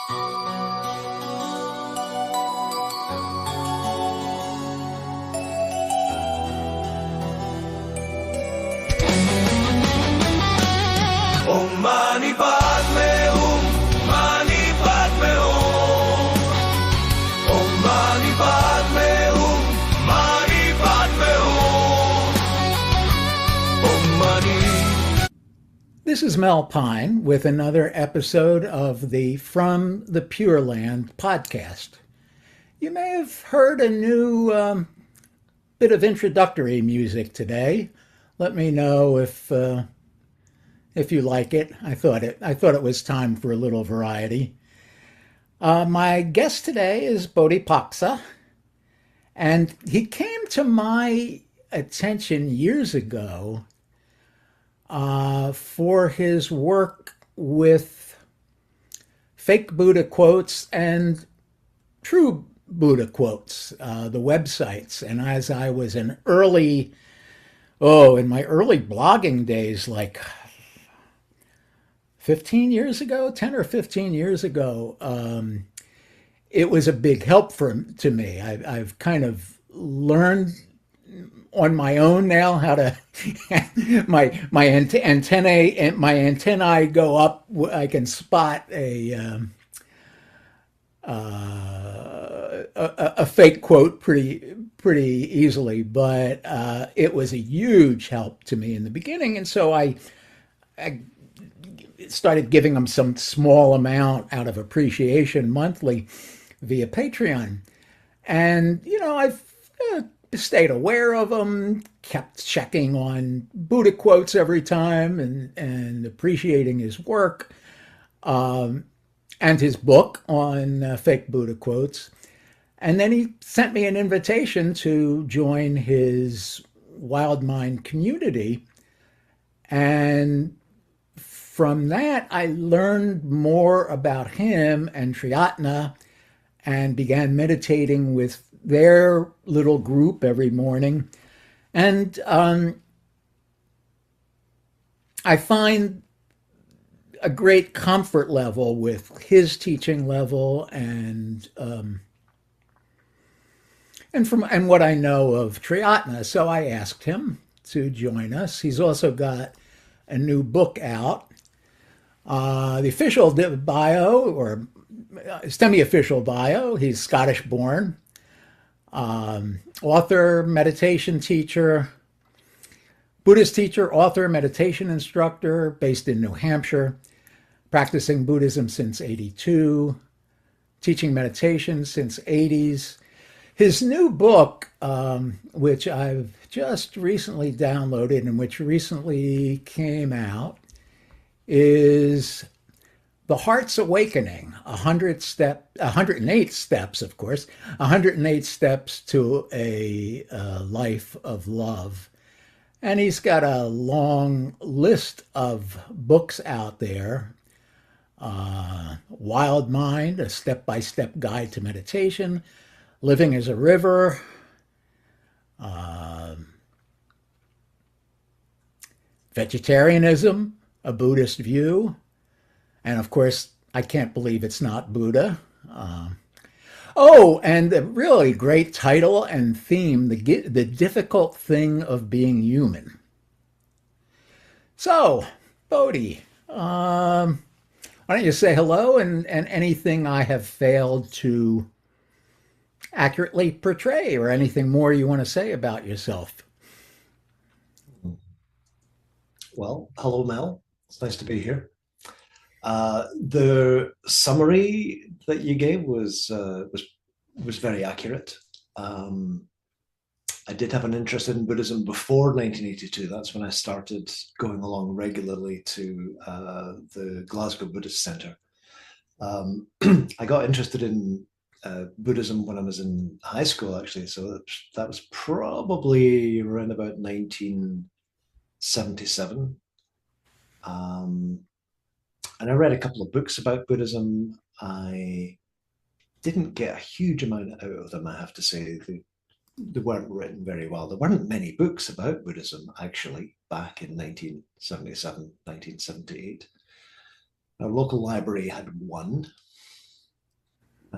Om Mani Padme Hum, Mani Padme Hum. Om Mani Padme Hum, Mani Padme Hum. Om Mani. This is Mel Pine with another episode of the From the Pure Land podcast. You may have heard a new bit of introductory music today. Let me know if you like it. I thought it was time for a little variety. My guest today is Bodhipakṣa, and he came to my attention years ago for his work with fake Buddha quotes and true Buddha quotes, the websites. And as I was in my early blogging days, like 15 years ago, 10 or 15 years ago, it was a big help to me. I've kind of learned on my own now how to my antennae go up. I can spot a fake quote pretty easily, but it was a huge help to me in the beginning, and so I started giving them some small amount out of appreciation monthly via Patreon. And, I've stayed aware of them, kept checking on Buddha quotes every time and appreciating his work and his book on fake Buddha quotes. And then he sent me an invitation to join his Wild Mind community. And from that, I learned more about him and Triratna and began meditating with their little group every morning. And I find a great comfort level with his teaching level and what I know of Triratna. So I asked him to join us. He's also got a new book out. The official bio, or semi-official bio, he's Scottish born, author, meditation teacher, Buddhist teacher, author, meditation instructor, based in New Hampshire, practicing Buddhism since '82, teaching meditation since '80s. His new book, which I've just recently downloaded and which recently came out, is The Heart's Awakening, 108 steps, of course, 108 steps to a life of love. And he's got a long list of books out there. Wild Mind, a step-by-step guide to meditation, Living as a River, Vegetarianism, a Buddhist view, and of course, I can't believe it's not Buddha. And a really great title and theme, the difficult thing of being human. So, Bodhi, why don't you say hello and anything I have failed to accurately portray or anything more you want to say about yourself? Well, hello, Mel. It's nice to be here. The summary that you gave was very accurate. I did have an interest in Buddhism before 1982. That's when I started going along regularly to the Glasgow Buddhist Centre. I got interested in Buddhism when I was in high school, actually. So that was probably around about 1977. And I read a couple of books about Buddhism. I didn't get a huge amount out of them, I have to say. They weren't written very well. There weren't many books about Buddhism, actually, back in 1977, 1978. Our local library had one.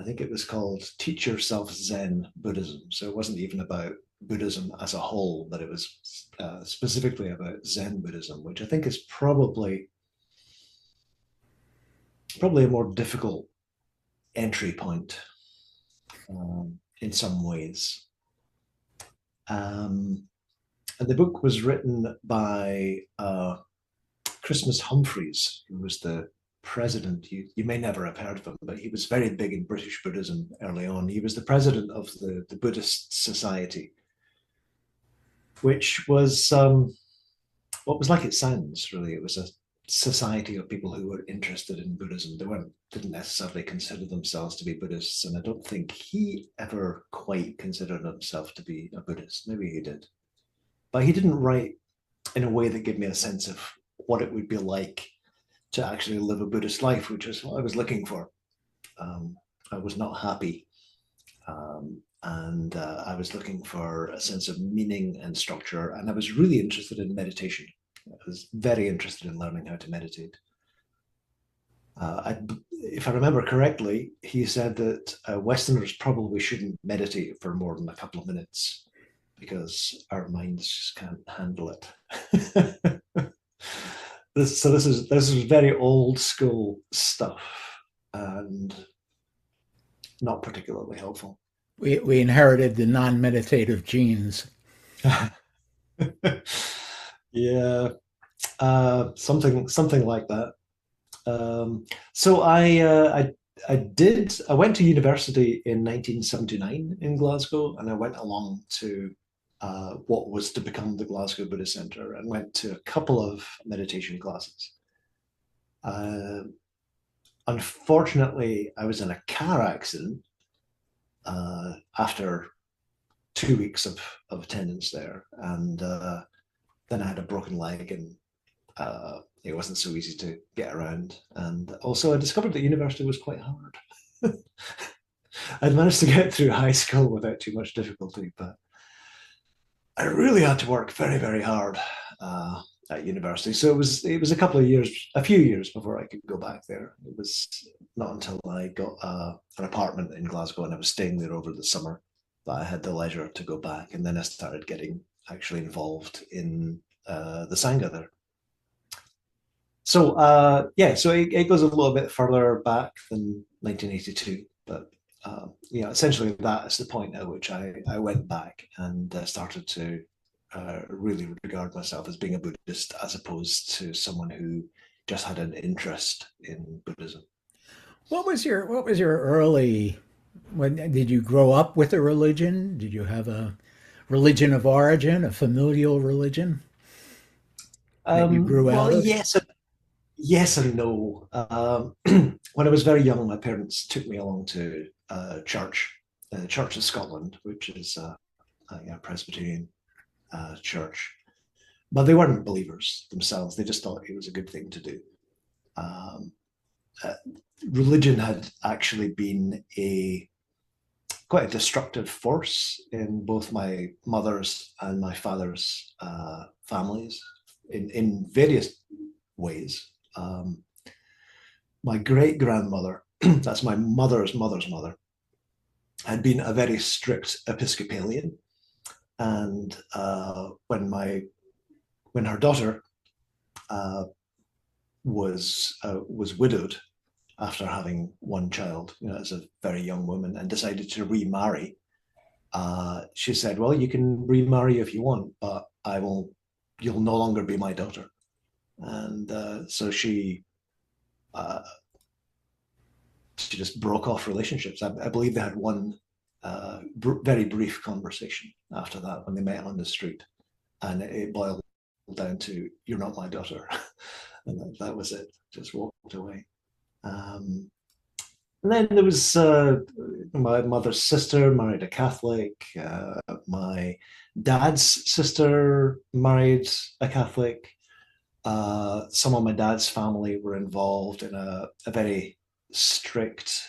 I think it was called Teach Yourself Zen Buddhism. So it wasn't even about Buddhism as a whole, but it was specifically about Zen Buddhism, which I think is probably a more difficult entry point in some ways. And the book was written by Christmas Humphreys, who was the president. You may never have heard of him, but he was very big in British Buddhism early on. He was the president of the Buddhist Society, which was what was like it sounds, really. It was a society of people who were interested in Buddhism. They didn't necessarily consider themselves to be Buddhists, and I don't think he ever quite considered himself to be a Buddhist. Maybe he did, but he didn't write in a way that gave me a sense of what it would be like to actually live a Buddhist life, which was what I was looking for. I was not happy, and I was looking for a sense of meaning and structure, and I was really interested in meditation. I was very interested in learning how to meditate. If I remember correctly, he said that Westerners probably shouldn't meditate for more than a couple of minutes because our minds just can't handle it. This is very old school stuff and not particularly helpful. We inherited the non-meditative genes. Yeah, something like that. So I went to university in 1979 in Glasgow, and I went along to what was to become the Glasgow Buddhist Centre, and went to a couple of meditation classes. Unfortunately, I was in a car accident after 2 weeks of attendance there, and then I had a broken leg, and it wasn't so easy to get around. And also I discovered that university was quite hard. I'd managed to get through high school without too much difficulty, but I really had to work very, very hard at university. So it was a few years before I could go back there. It was not until I got an apartment in Glasgow and I was staying there over the summer that I had the leisure to go back. And then I started getting actually involved in the Sangha there. So so it goes a little bit further back than 1982, but essentially that is the point at which I went back and started to really regard myself as being a Buddhist, as opposed to someone who just had an interest in Buddhism. What was your early, when did you grow up with a religion? Did you have a religion of origin, a familial religion that you grew out of? Yes and no. When I was very young, my parents took me along to church, the Church of Scotland, which is a Presbyterian church. But they weren't believers themselves. They just thought it was a good thing to do. Religion had actually been quite a destructive force in both my mother's and my father's families in various ways. My great-grandmother, that's my mother's mother's mother, had been a very strict Episcopalian. And when her daughter was widowed after having one child, as a very young woman, and decided to remarry, she said, "Well, you can remarry if you want, but you'll no longer be my daughter." And so she just broke off relationships. I believe they had one very brief conversation after that when they met on the street, and it boiled down to, "You're not my daughter," and that was it. Just walked away. And then there was my mother's sister married a Catholic. My dad's sister married a Catholic. Some of my dad's family were involved in a very strict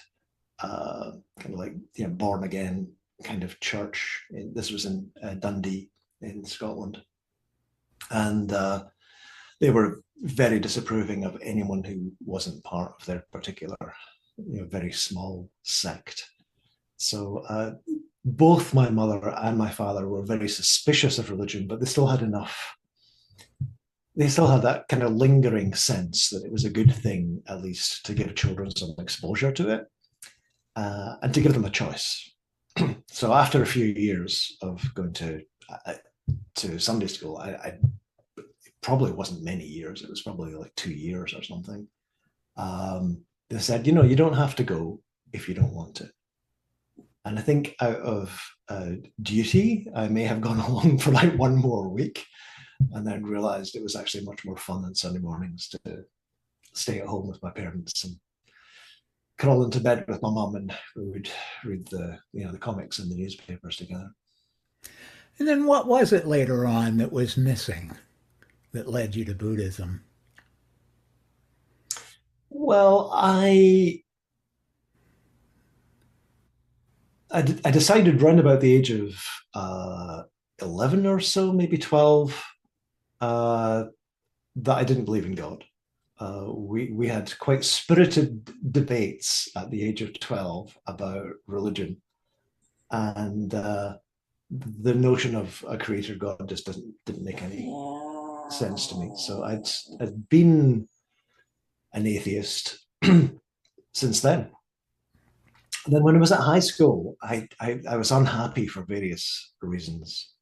kind of like born again kind of church. This was in Dundee in Scotland, and they were very disapproving of anyone who wasn't part of their particular very small sect. So both my mother and my father were very suspicious of religion, but they still had enough. They still had that kind of lingering sense that it was a good thing, at least, to give children some exposure to it and to give them a choice. So after a few years of going to Sunday school, I probably wasn't many years. It was probably like 2 years or something. They said, you don't have to go if you don't want to. And I think out of duty, I may have gone along for like one more week and then realized it was actually much more fun on Sunday mornings to stay at home with my parents and crawl into bed with my mum, and we would read the comics and the newspapers together. And then what was it later on that was missing that led you to Buddhism? Well, I decided around about the age of 11 or so, maybe 12, that I didn't believe in God. We had quite spirited debates at the age of 12 about religion, and the notion of a creator God just didn't make any sense to me. So I'd been an atheist since then. And then when I was at high school, I was unhappy for various reasons.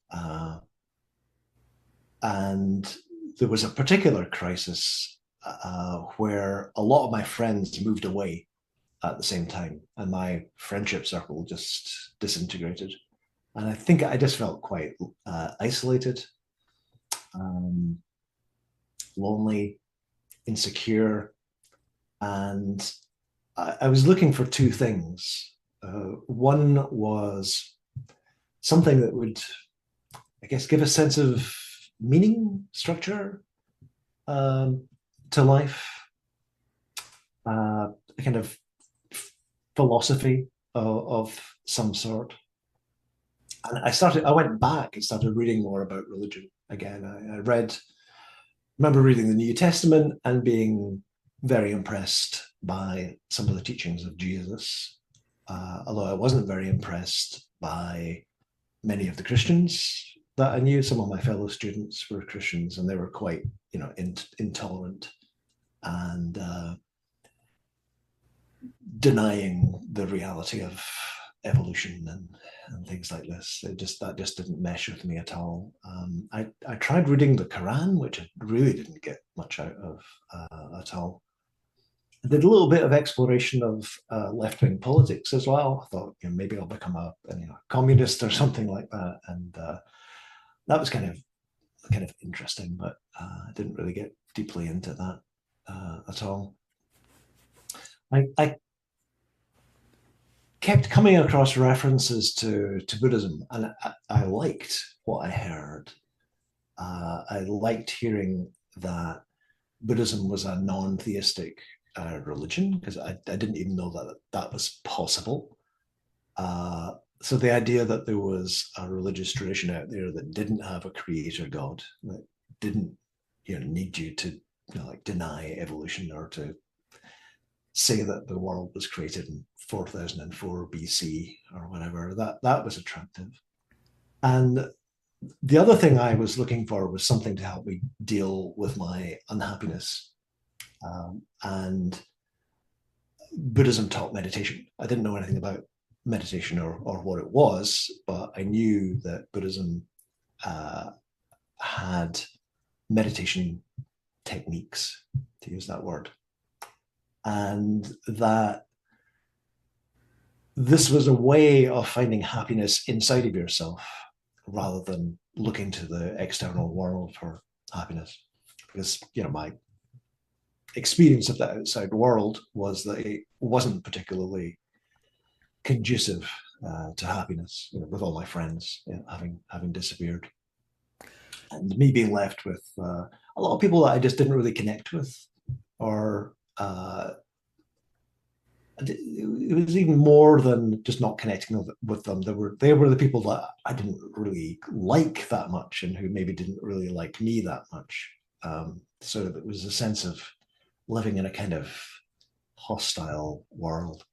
And there was a particular crisis where a lot of my friends moved away at the same time, and my friendship circle just disintegrated. And I think I just felt quite isolated, lonely, insecure, and I was looking for two things. One was something that would, I guess, give a sense of meaning, structure to life, a kind of philosophy of some sort. And I went back and started reading more about religion again. I remember reading the New Testament and being very impressed by some of the teachings of Jesus, although I wasn't very impressed by many of the Christians that I knew. Some of my fellow students were Christians, and they were quite, intolerant and denying the reality of evolution and things like this. That just didn't mesh with me at all. I tried reading the Quran, which I really didn't get much out of at all. I did a little bit of exploration of left-wing politics as well. I thought, maybe I'll become a communist or something like that, and that was kind of interesting, but I didn't really get deeply into that at all. I kept coming across references to Buddhism, and I liked what I heard. I liked hearing that Buddhism was a non-theistic religion, because I didn't even know that was possible. So the idea that there was a religious tradition out there that didn't have a creator God, that didn't need you to deny evolution or to say that the world was created in 4004 BC or whatever, that was attractive. And the other thing I was looking for was something to help me deal with my unhappiness. And Buddhism taught meditation. I didn't know anything about meditation or what it was, but I knew that Buddhism had meditation techniques, to use that word, and that this was a way of finding happiness inside of yourself rather than looking to the external world for happiness. Because my experience of the outside world was that it wasn't particularly conducive to happiness, with all my friends having disappeared, and me being left with a lot of people that I just didn't really connect with, or it was even more than just not connecting with them. They were the people that I didn't really like that much, and who maybe didn't really like me that much. So it was a sense of living in a kind of hostile world.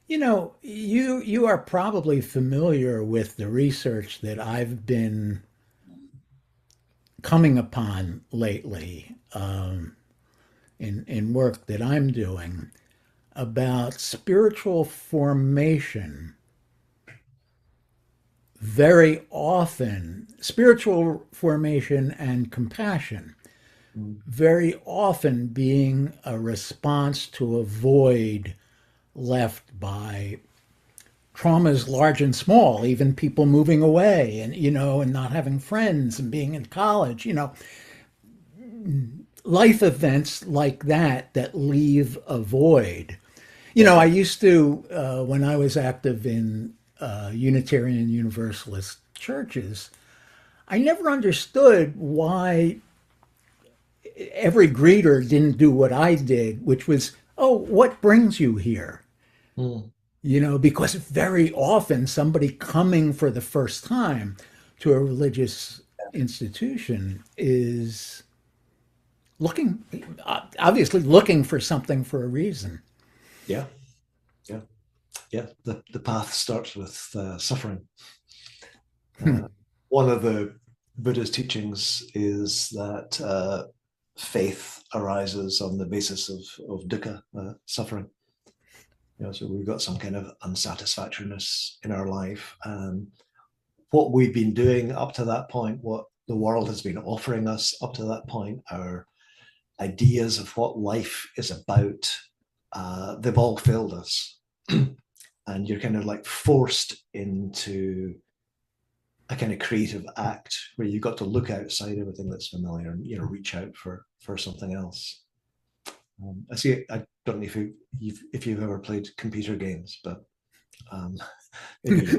You know, you are probably familiar with the research that I've been coming upon lately in work that I'm doing about spiritual formation. Very often, spiritual formation and compassion, Mm. very often being a response to a void left by traumas large and small, even people moving away and, and not having friends and being in college, life events like that leave a void. I used to, when I was active in Unitarian Universalist churches, I never understood why every greeter didn't do what I did, which was, oh, what brings you here? Mm. Because very often somebody coming for the first time to a religious institution is looking, obviously looking for something for a reason. Yeah, yeah, yeah. The path starts with suffering. Hmm. One of the Buddha's teachings is that faith arises on the basis of dukkha, suffering. So we've got some kind of unsatisfactoriness in our life, and what we've been doing up to that point, what the world has been offering us up to that point, our ideas of what life is about, they've all failed us. And you're kind of like forced into a kind of creative act where you've got to look outside everything that's familiar and reach out for something else. I see. I don't know if you've ever played computer games, but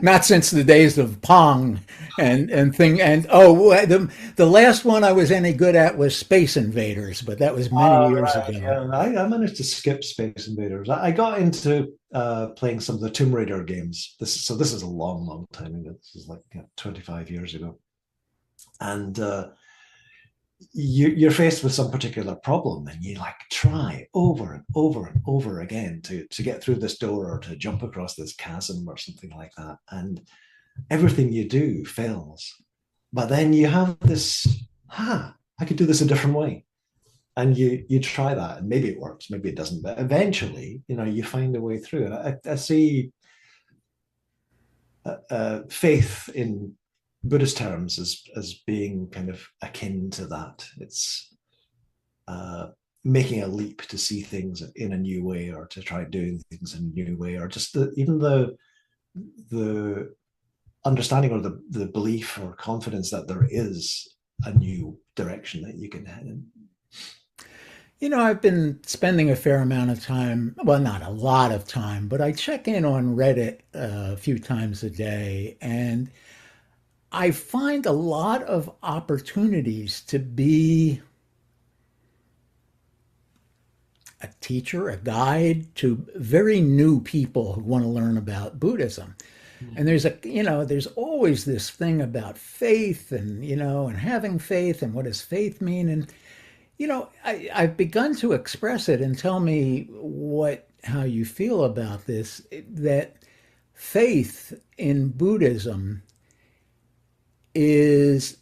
Not since the days of Pong and thing. And the last one I was any good at was Space Invaders, but that was many years right, ago. yeah. I managed to skip Space Invaders. I got into playing some of the Tomb Raider games. This is a long time ago. This is like 25 years ago, and you're faced with some particular problem, and you like try over and over and over again to get through this door or to jump across this chasm or something like that, and everything you do fails. But then you have this, I could do this a different way, and you try that, and maybe it works, maybe it doesn't, but eventually, you find a way through. And I see faith in Buddhist terms as being kind of akin to that. It's making a leap to see things in a new way, or to try doing things in a new way, or just even the understanding or the belief or confidence that there is a new direction that you can head in. I've been spending a fair amount of time, well, not a lot of time, but I check in on Reddit a few times a day, and I find a lot of opportunities to be a teacher, a guide to very new people who want to learn about Buddhism. And there's always this thing about faith and having faith and what does faith mean? And, I've begun to express it, and tell me how you feel about this, that faith in Buddhism is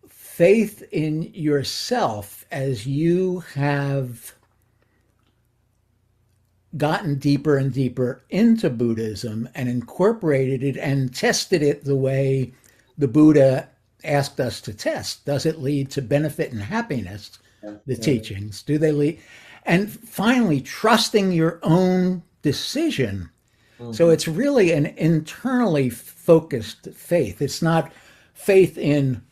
faith in yourself as you have gotten deeper and deeper into Buddhism and incorporated it and tested it the way the Buddha asked us to test. Does it lead to benefit and happiness? The teachings, do they lead? And finally, trusting your own decision. Mm-hmm. So it's really an internally focused faith. It's not faith in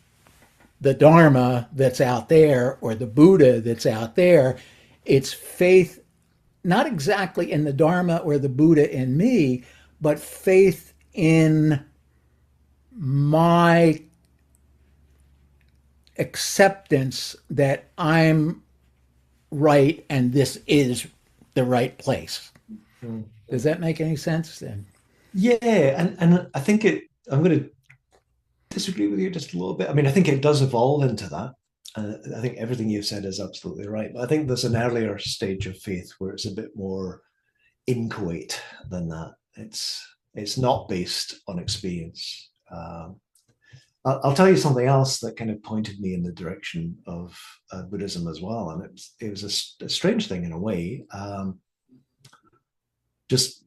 the Dharma that's out there or the Buddha that's out there. It's faith not exactly in the Dharma or the Buddha in me, but faith in my acceptance that I'm right and this is the right place. Mm-hmm. Does that make any sense then? Yeah, and I think I'm going to disagree with you just a little bit. I mean, I think it does evolve into that. I think everything you've said is absolutely right. But I think there's an earlier stage of faith where it's a bit more inchoate than that. It's not based on experience. I'll tell you something else that kind of pointed me in the direction of Buddhism as well, and it was a strange thing in a way. Just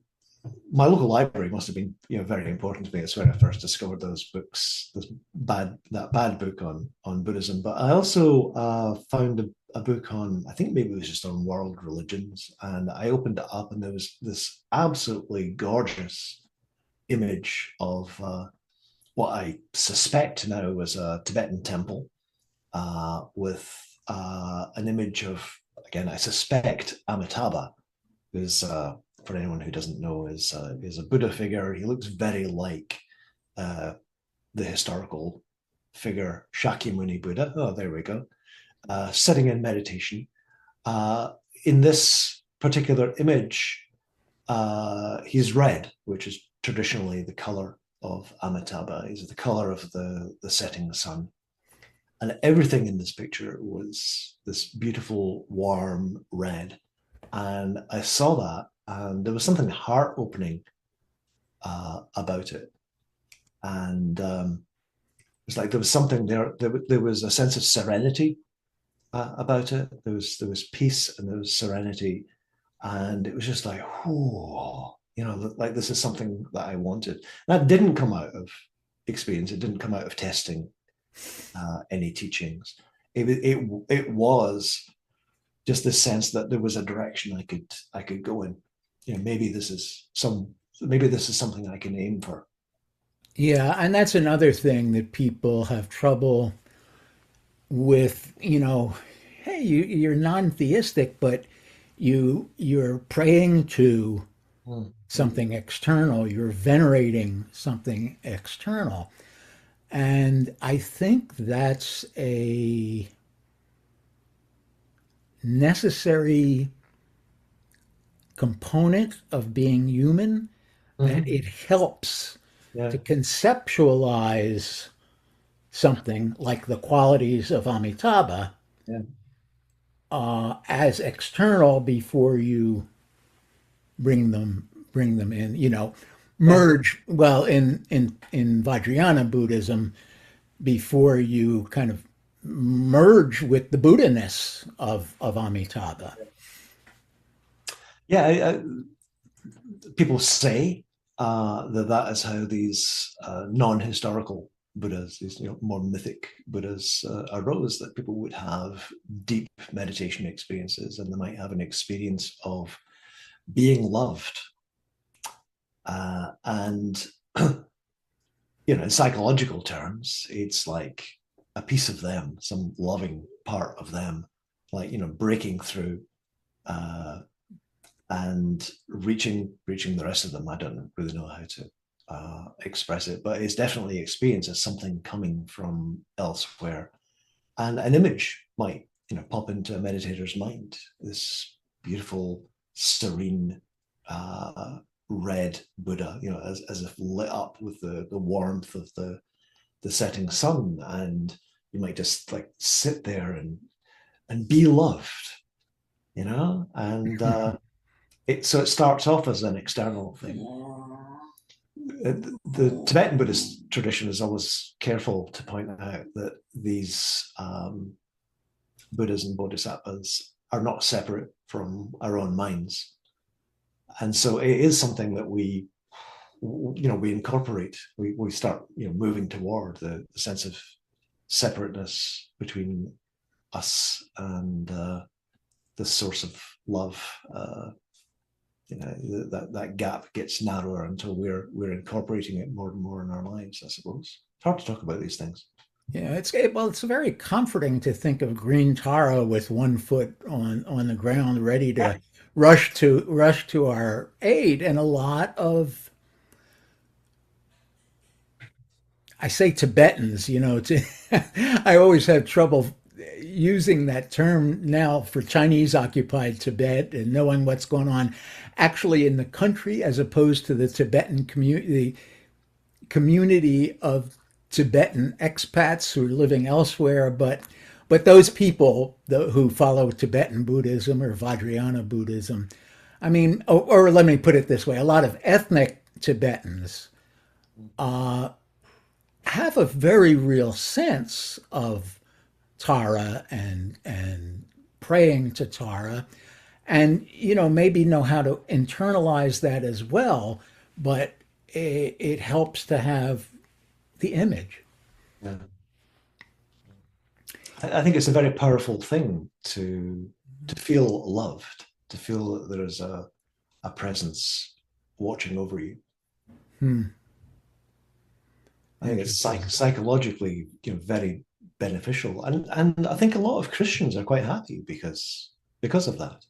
my local library must have been, very important to me. It's when I first discovered those books, that bad book on Buddhism. But I also found a book on, I think maybe it was just on world religions, and I opened it up, and there was this absolutely gorgeous image of what I suspect now was a Tibetan temple with an image of, again, I suspect Amitabha, who's for anyone who doesn't know, is a Buddha figure. He looks very like the historical figure Shakyamuni Buddha. Oh, there we go. Sitting in meditation. In this particular image, he's red, which is traditionally the color of Amitabha. He's the color of the setting sun. And everything in this picture was this beautiful, warm red. And I saw that, and there was something heart-opening about it. And it's like there was something there. There was a sense of serenity about it. There was peace and there was serenity, and it was just like, whoa, like this is something that I wanted. That didn't come out of experience. It didn't come out of testing any teachings. It was just this sense that there was a direction I could go in. Maybe this is something I can aim for. Yeah, and that's another thing that people have trouble with, hey, you're non-theistic, but you're praying to something external, you're venerating something external. And I think that's a necessary component of being human, that it helps to conceptualize something like the qualities of Amitabha as external before you bring them in, merge well in Vajrayana Buddhism, before you kind of merge with the Buddha-ness of Amitabha. Yeah, people say that is how these non-historical Buddhas, these more mythic Buddhas, arose. That people would have deep meditation experiences, and they might have an experience of being loved, and in psychological terms, it's like a piece of them, some loving part of them, like breaking through and reaching the rest of them. I don't really know how to express it, but it's definitely experienced as something coming from elsewhere. And an image might pop into a meditator's mind, this beautiful, serene, red Buddha, as if lit up with the warmth of the setting sun, and you might just like sit there and be loved, and so it starts off as an external thing. The Tibetan Buddhist tradition is always careful to point out that these Buddhas and Bodhisattvas are not separate from our own minds, and so it is something that we incorporate. We start moving toward the sense of separateness between us and the source of love. That gap gets narrower until we're incorporating it more and more in our lives, I suppose. It's hard to talk about these things. Yeah, it's very comforting to think of green Tara with one foot on the ground, ready to rush to our aid. And a lot of, I say Tibetans, I always have trouble using that term now for Chinese occupied Tibet and knowing what's going on actually in the country, as opposed to the Tibetan community of Tibetan expats who are living elsewhere. But but those people who follow Tibetan Buddhism or Vajrayana Buddhism, I mean, or let me put it this way: a lot of ethnic Tibetans have a very real sense of Tara and praying to Tara, and maybe know how to internalize that as well. But it helps to have the image. Yeah. I think it's a very powerful thing to feel loved, to feel that there is a presence watching over you. I think it's psychologically, very beneficial, and I think a lot of Christians are quite happy because of that.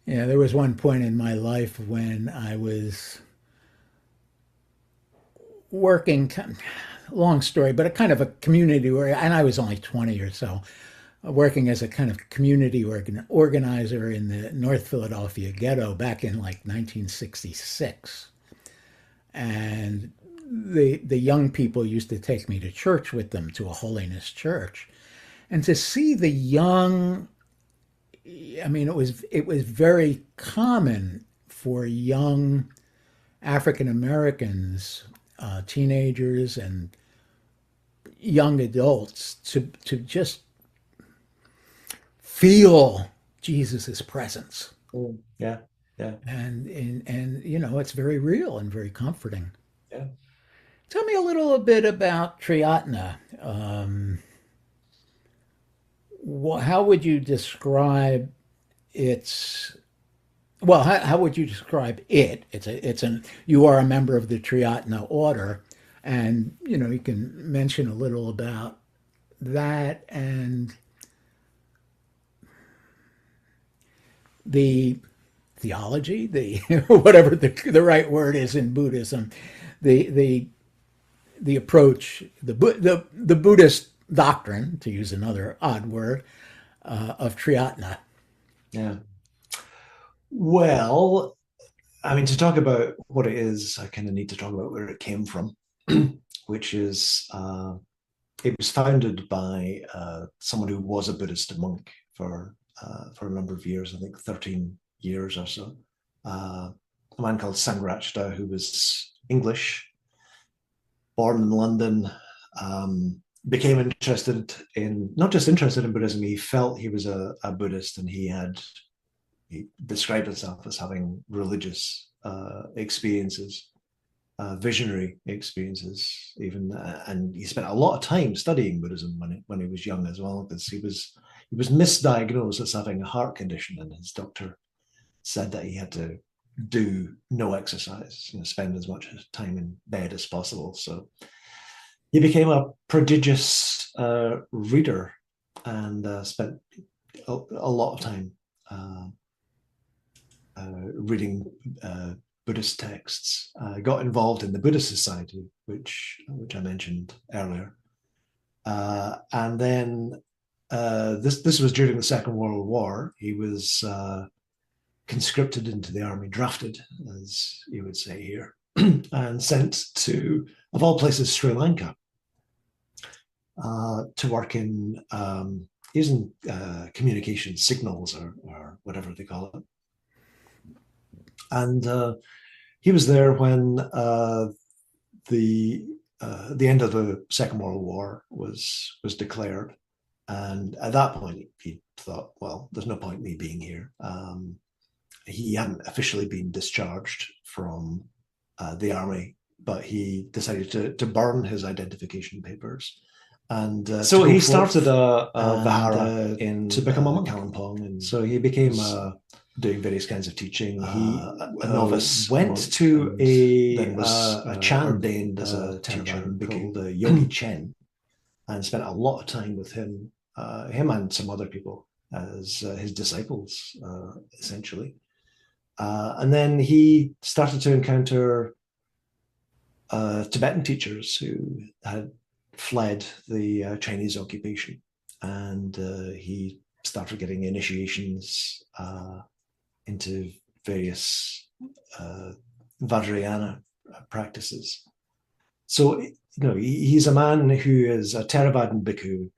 Yeah, there was one point in my life when I was working, long story, but a kind of a community where, and I was only 20 or so, working as a kind of community organizer in the North Philadelphia ghetto back in like 1966. And the young people used to take me to church with them, to a holiness church. And to see the young, I mean, it was very common for young African Americans, teenagers and young adults to just feel Jesus's presence. Yeah, yeah. And it's very real and very comforting. Yeah. Tell me a little bit about Triatna. How would you describe its? Well, how would you describe it? You are a member of the Triatna order, and you can mention a little about that and the theology, the whatever the right word is in Buddhism, the approach, the Buddhist doctrine, to use another odd word, of Triatna. Yeah. Well, I mean, to talk about what it is, I kind of need to talk about where it came from, which is it was founded by someone who was a Buddhist monk for a number of years, I think 13 years or so. A man called Sangrachta, who was English, born in London, became not just interested in Buddhism, he felt he was a Buddhist, and he described himself as having religious experiences, visionary experiences even, and he spent a lot of time studying Buddhism when he was young as well, because he was misdiagnosed as having a heart condition, and his doctor said that he had to do no exercise, spend as much time in bed as possible. So he became a prodigious reader and spent a lot of time reading Buddhist texts. Got involved in the Buddhist Society, which I mentioned earlier, and then this was during the Second World War. He was conscripted into the army, drafted, as you would say here, and sent to, of all places, Sri Lanka, to work in using communication signals or whatever they call it. And he was there when the end of the Second World War was declared, and at that point he thought, well, there's no point in me being here. He hadn't officially been discharged from the army, but he decided to burn his identification papers. And so he started a vihara to become a monk, Kalimpong, and so he became doing various kinds of teaching. A novice went to a Chan, ordained as a teacher called Yogi Chen, and spent a lot of time with him and some other people as his disciples, essentially. And then he started to encounter Tibetan teachers who had fled the Chinese occupation, and he started getting initiations into various Vajrayana practices. So he's a man who is a Theravadan bhikkhu,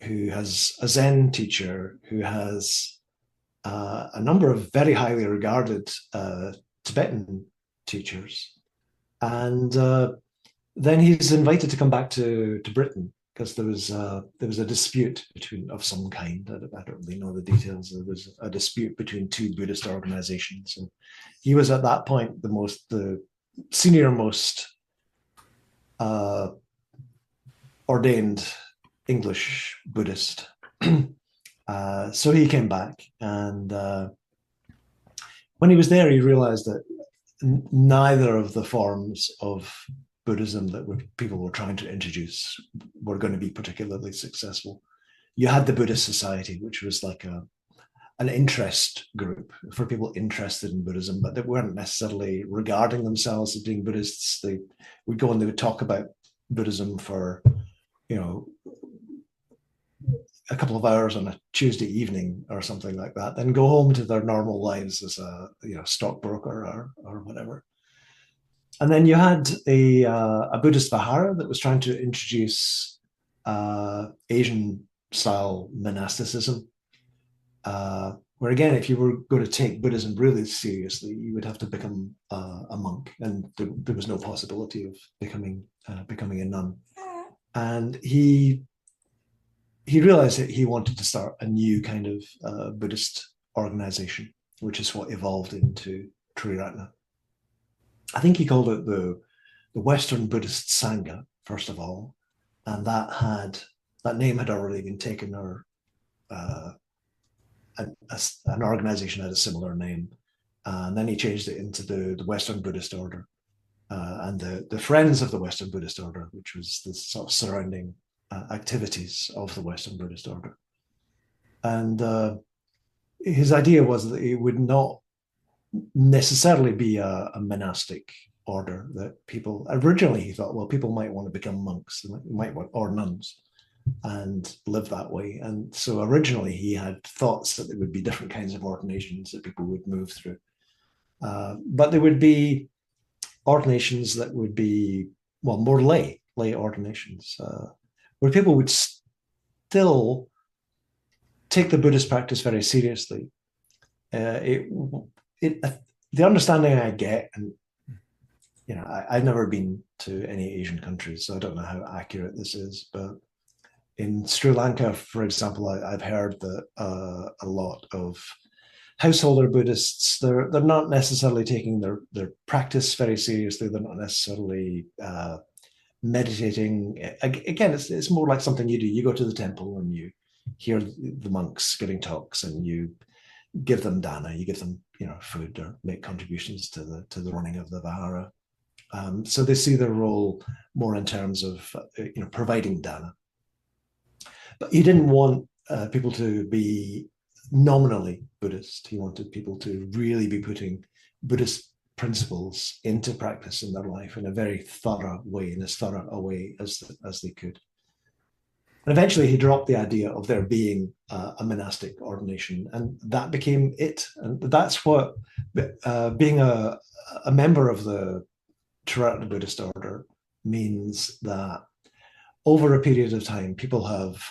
who has a Zen teacher, who has a number of very highly regarded Tibetan teachers. And then he's invited to come back to Britain because there was a dispute of some kind. I don't really know the details. There was a dispute between two Buddhist organizations, and he was at that point the senior most ordained English Buddhist. So he came back, and when he was there, he realized that neither of the forms of Buddhism that people were trying to introduce were going to be particularly successful. You had the Buddhist Society, which was like an interest group for people interested in Buddhism, but they weren't necessarily regarding themselves as being Buddhists. They would go and they would talk about Buddhism for, a couple of hours on a Tuesday evening or something like that, then go home to their normal lives as a stockbroker or whatever. And then you had a Buddhist Vihara that was trying to introduce Asian style monasticism, where again, if you were going to take Buddhism really seriously, you would have to become a monk, and there was no possibility of becoming a nun. And he realized that he wanted to start a new kind of Buddhist organization, which is what evolved into Triratna. I think he called it the Western Buddhist Sangha, first of all, and that name had already been taken, or an organization had a similar name, and then he changed it into the Western Buddhist Order, and the Friends of the Western Buddhist Order, which was the sort of surrounding activities of the Western Buddhist Order. And his idea was that it would not necessarily be a monastic order, that people originally, he thought, well, people might want to become monks, or nuns, and live that way. And so originally he had thoughts that there would be different kinds of ordinations that people would move through, but there would be ordinations that would be, well, more lay ordinations, where people would still take the Buddhist practice very seriously. The understanding I get, and I've never been to any Asian countries, so I don't know how accurate this is, but in Sri Lanka, for example, I've heard that a lot of householder Buddhists, they're not necessarily taking their practice very seriously. They're not necessarily meditating. Again, it's more like something you do. You go to the temple and you hear the monks giving talks, and you give them dana, you give them food, or make contributions to the running of the vihara. So they see their role more in terms of providing dana. But he didn't want people to be nominally Buddhist. He wanted people to really be putting Buddhist principles into practice in their life in a very thorough way, in as thorough a way as they could. And eventually he dropped the idea of there being a monastic ordination, and that became it. And that's what being a member of the Triratna Buddhist order means, that over a period of time, people have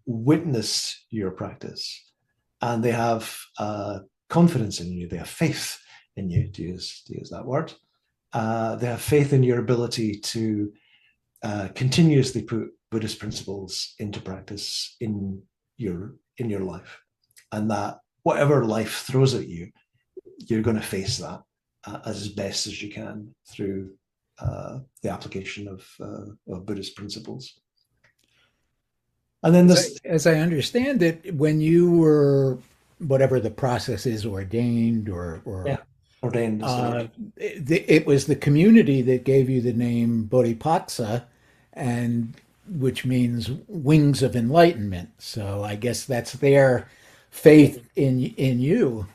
witnessed your practice, and they have confidence in you. They have faith in you, to use that word. They have faith in your ability to continuously put Buddhist principles into practice in your life, and that whatever life throws at you, you're going to face that as best as you can through the application of Buddhist principles. And then as I understand it, when you were, whatever the process is, ordained or ordained, it was the community that gave you the name Bodhipakṣa, and which means wings of enlightenment. So I guess that's their faith in you.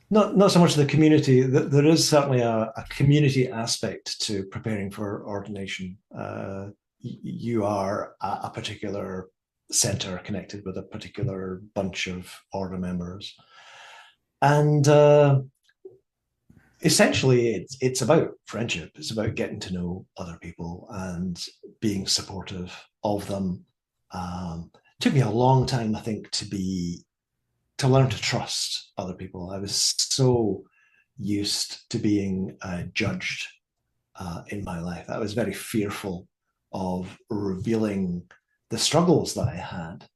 Not so much the community. There is certainly a community aspect to preparing for ordination. You are a particular center connected with a particular bunch of order members, and essentially, it's about friendship. It's about getting to know other people and being supportive of them. Took me a long time, I think, to learn to trust other people. I was so used to being judged in my life. I was very fearful of revealing the struggles that I had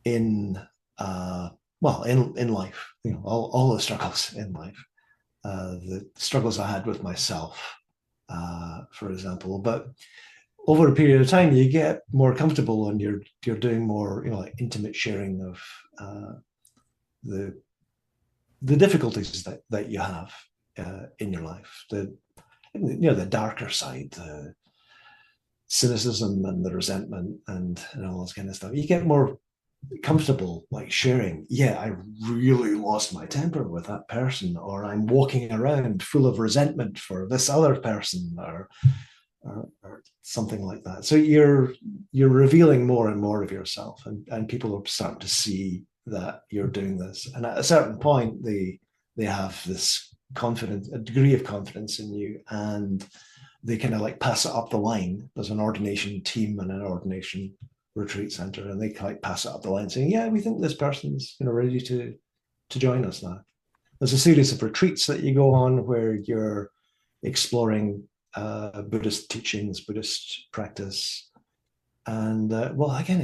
in in life. All the struggles in life, the struggles I had with myself, for example. But over a period of time, you get more comfortable and you're doing more, like intimate sharing of the difficulties that you have in your life. The darker side, the cynicism and the resentment and all this kind of stuff. You get more comfortable like sharing, yeah, I really lost my temper with that person, or I'm walking around full of resentment for this other person, or something like that. So you're revealing more and more of yourself, and people are starting to see that you're doing this. And at a certain point, they have this confidence, a degree of confidence in you, and they kind of like pass it up the line. There's an ordination team and an ordination retreat center, and they kind of pass it up the line saying, yeah, we think this person's ready to join us now. There's a series of retreats that you go on where you're exploring Buddhist teachings, Buddhist practice. And well, again,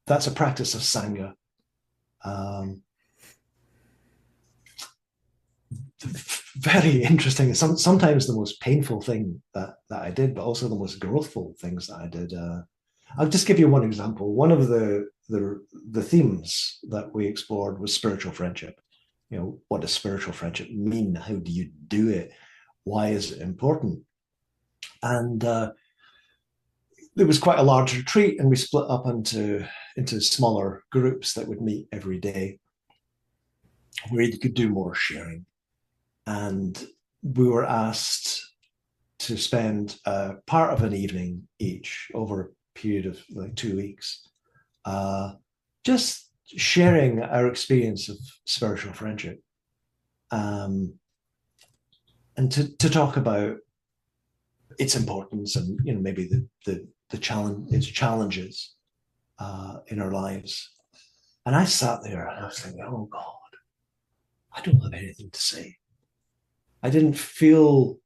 that's a practice of Sangha. Very interesting. Sometimes the most painful thing that I did, but also the most growthful things that I did. I'll just give you one example. One of the themes that we explored was spiritual friendship. What does spiritual friendship mean? How do you do it? Why is it important? And there was quite a large retreat, and we split up into smaller groups that would meet every day, where you could do more sharing. And we were asked to spend part of an evening each over a period of like 2 weeks, just sharing our experience of spiritual friendship, and to talk about its importance and maybe the challenge, its challenges in our lives. And I sat there and I was thinking, oh God, I don't have anything to say. I didn't feel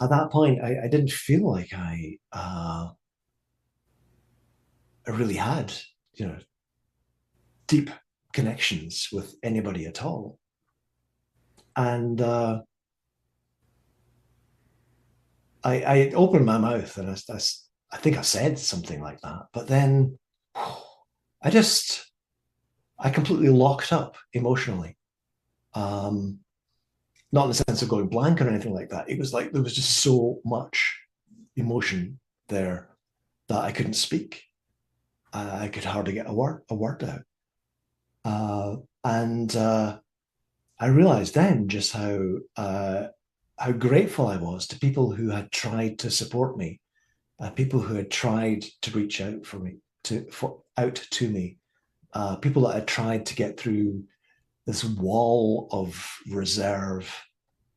at that point. I didn't feel like I really had deep connections with anybody at all. And I opened my mouth and I think I said something like that, but then I completely locked up emotionally. Not in the sense of going blank or anything like that. It was like there was just so much emotion there that I couldn't speak. I could hardly get a word out. And I realized then just how grateful I was to people who had tried to support me, people who had tried to reach out for me, out to me, people that had tried to get through this wall of reserve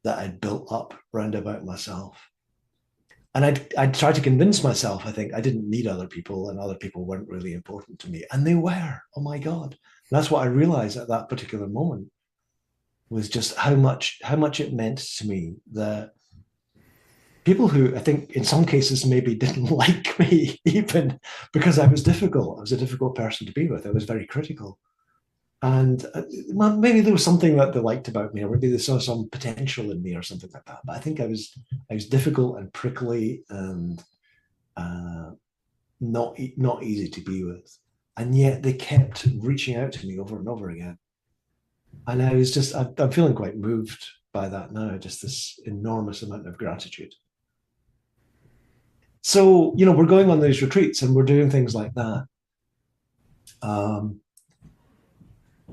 that I'd built up round about myself. And I'd tried to convince myself, I think, I didn't need other people and other people weren't really important to me. And they were. Oh my God. And that's what I realized at that particular moment, was just how much it meant to me that people who I think in some cases maybe didn't like me, even because I was difficult. I was a difficult person to be with. I was very critical. And maybe there was something that they liked about me, or maybe they saw some potential in me or something like that. But I think I was difficult and prickly and not easy to be with. And yet they kept reaching out to me over and over again. And I was just, I'm feeling quite moved by that now, just this enormous amount of gratitude. So, we're going on these retreats and we're doing things like that.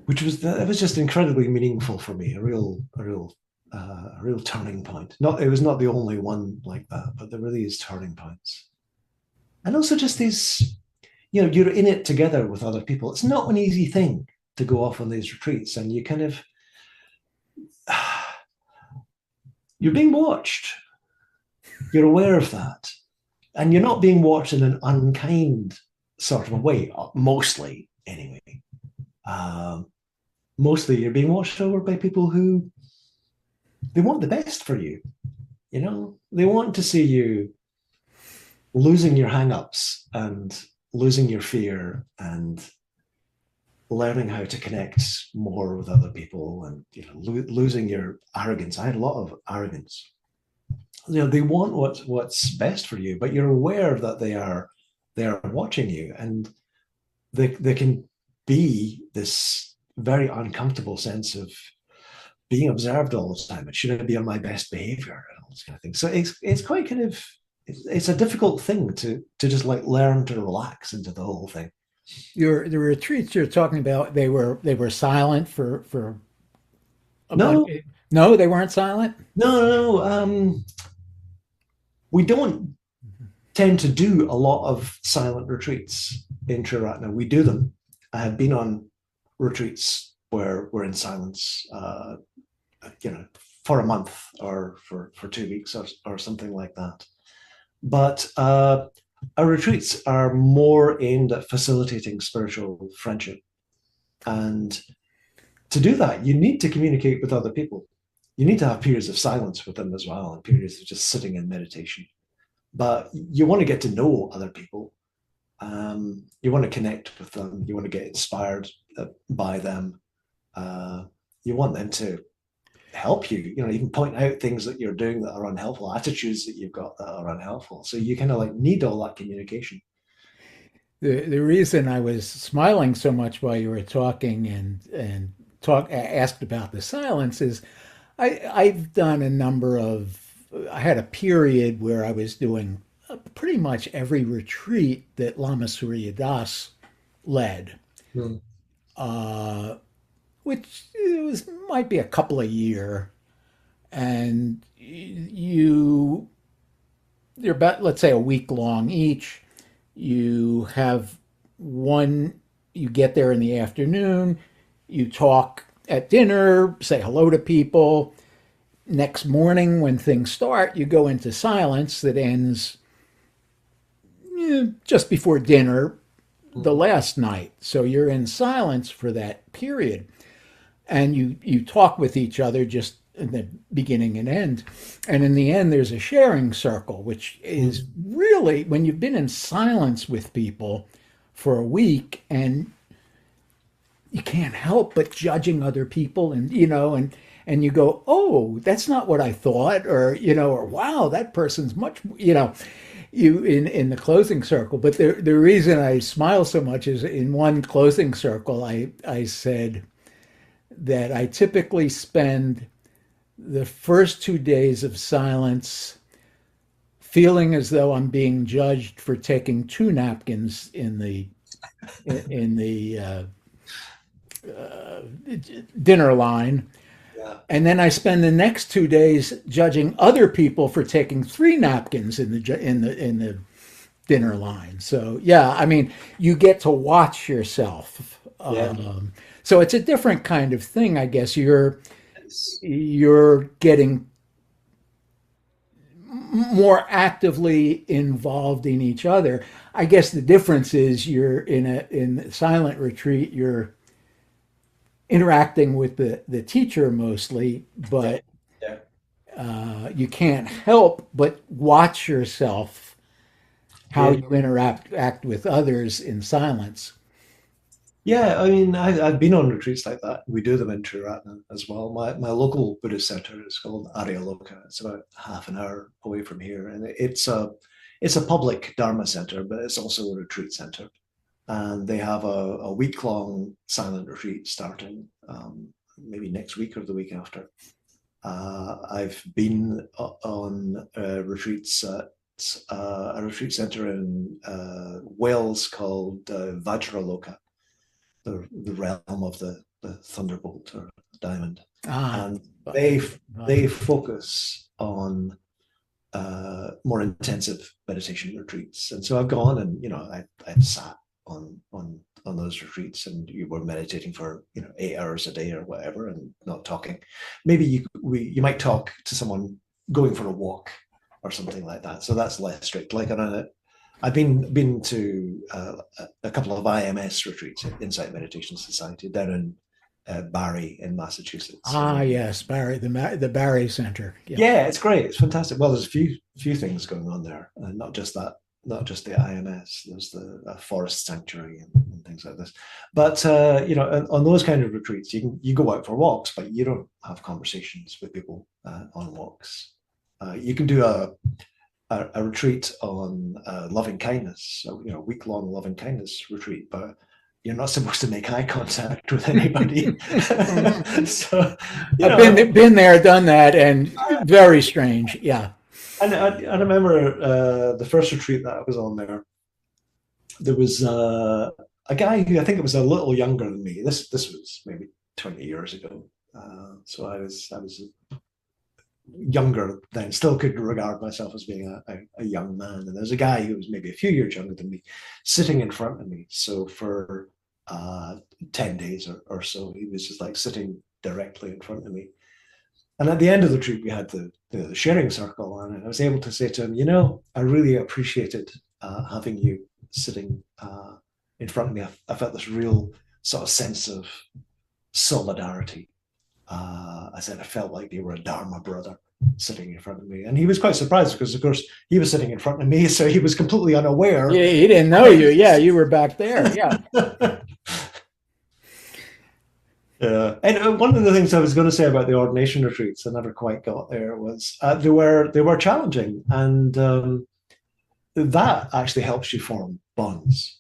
Which was just incredibly meaningful for me, a real turning point. It was not the only one like that, but there were these turning points. And also just these, you're in it together with other people. It's not an easy thing to go off on these retreats, and you kind of, you're being watched. You're aware of that. And you're not being watched in an unkind sort of a way, mostly anyway. Um, Mostly you're being watched over by people who they want the best for you. You know, they want to see you losing your hang-ups and losing your fear and learning how to connect more with other people and losing your arrogance. I had a lot of arrogance. They want what's best for you, but you're aware that they are watching you, and they can be this very uncomfortable sense of being observed all the time. Should I be on my best behavior and all this kind of thing? So it's quite kind of it's a difficult thing to just like learn to relax into the whole thing. The retreats you're talking about, they were silent for about. No, No, they weren't silent. no. We don't tend to do a lot of silent retreats in Triratna. We do them. I have been on retreats where we're in silence, for a month or for 2 weeks or something like that. But our retreats are more aimed at facilitating spiritual friendship. And to do that, you need to communicate with other people. You need to have periods of silence with them as well, and periods of just sitting in meditation. But you want to get to know other people. You want to connect with them. You want to get inspired by them. You want them to help you, even point out things that you're doing that are unhelpful, attitudes that you've got that are unhelpful. So you kind of like need all that communication. The reason I was smiling so much while you were talking and asked about the silence is I've done a number of. I had a period where I was doing pretty much every retreat that Lama Surya Das led, Mm. uh, which might be a couple a year, and they're about, let's say, a week long each. You have one. You get there in the afternoon. You talk at dinner, say hello to people. Next morning, when things start, you go into silence that ends just before dinner the last night. So you're in silence for that period. And you talk with each other just in the beginning and end. And in the end, there's a sharing circle, which is really when you've been in silence with people for a week and you can't help but judging other people and you go, oh, that's not what I thought, or wow, that person's much, you in the closing circle. But the reason I smile so much is in one closing circle, I said that I typically spend the first 2 days of silence feeling as though I'm being judged for taking two napkins in the dinner line. Yeah. And then I spend the next 2 days judging other people for taking three napkins in the dinner line. So yeah, I mean, you get to watch yourself. Yeah. So it's a different kind of thing, I guess. You're getting more actively involved in each other. I guess the difference is you're in a silent retreat. You're interacting with the teacher mostly, but Yeah. you can't help but watch yourself how Yeah. you act with others in silence. Yeah, I mean, I've been on retreats like that. We do them in Triratna as well. My local Buddhist center is called Aryaloka. It's about half an hour away from here, and it's a public Dharma center, but it's also a retreat center. And they have a week-long silent retreat starting maybe next week or the week after. I've been on retreats at a retreat center in Wales called Vajraloka, the realm of the thunderbolt or diamond, Ah, and they focus on more intensive meditation retreats. And so I've gone and I've sat on those retreats, and you were meditating for 8 hours a day or whatever, and not talking. Maybe you might talk to someone going for a walk or something like that. So that's less strict. Like I've been to a couple of IMS retreats, Insight Meditation Society, down in Barrie in Massachusetts. Ah, yes, Barry, the Barry Center. Yeah. Yeah, it's great. It's fantastic. Well, there's a few things going on there, and not just that, not just the IMS. There's the forest sanctuary and things like this. But on those kind of retreats, you go out for walks, but you don't have conversations with people on walks. You can do a retreat on loving kindness, so, week-long loving kindness retreat, but you're not supposed to make eye contact with anybody. So, I've been there, done that, and very strange. Yeah. And I remember the first retreat that I was on there was a guy who I think it was a little younger than me. This was maybe 20 years ago. So I was younger then, still could regard myself as being a young man. And there's a guy who was maybe a few years younger than me sitting in front of me. So for 10 days or so, he was just like sitting directly in front of me. And at the end of the trip, we had the sharing circle, and I was able to say to him, I really appreciated having you sitting in front of me. I felt this real sort of sense of solidarity. I said I felt like you were a Dharma brother sitting in front of me. And he was quite surprised because, of course, he was sitting in front of me, so he was completely unaware. Yeah, he didn't know you. Yeah, you were back there. Yeah. Yeah, and one of the things I was going to say about the ordination retreats, I never quite got there, was they were challenging, and that actually helps you form bonds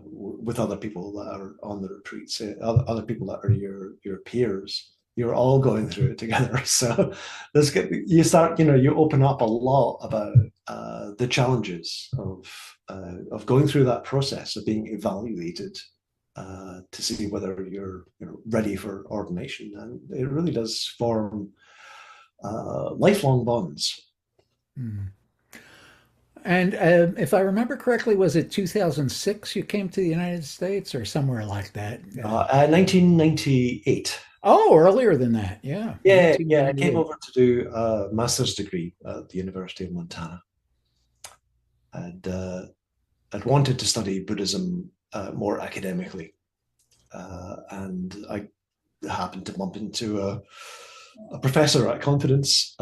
with other people that are on the retreats, other people that are your peers. You're all going through it together, so you start, you open up a lot about the challenges of going through that process of being evaluated. To see whether you're ready for ordination, and it really does form lifelong bonds. Mm. And if I remember correctly, was it 2006 you came to the United States or somewhere like that? 1998. Oh, earlier than that. Yeah. Yeah. I came over to do a master's degree at the University of Montana. I'd wanted to study Buddhism more academically, and I happened to bump into a professor at a conference,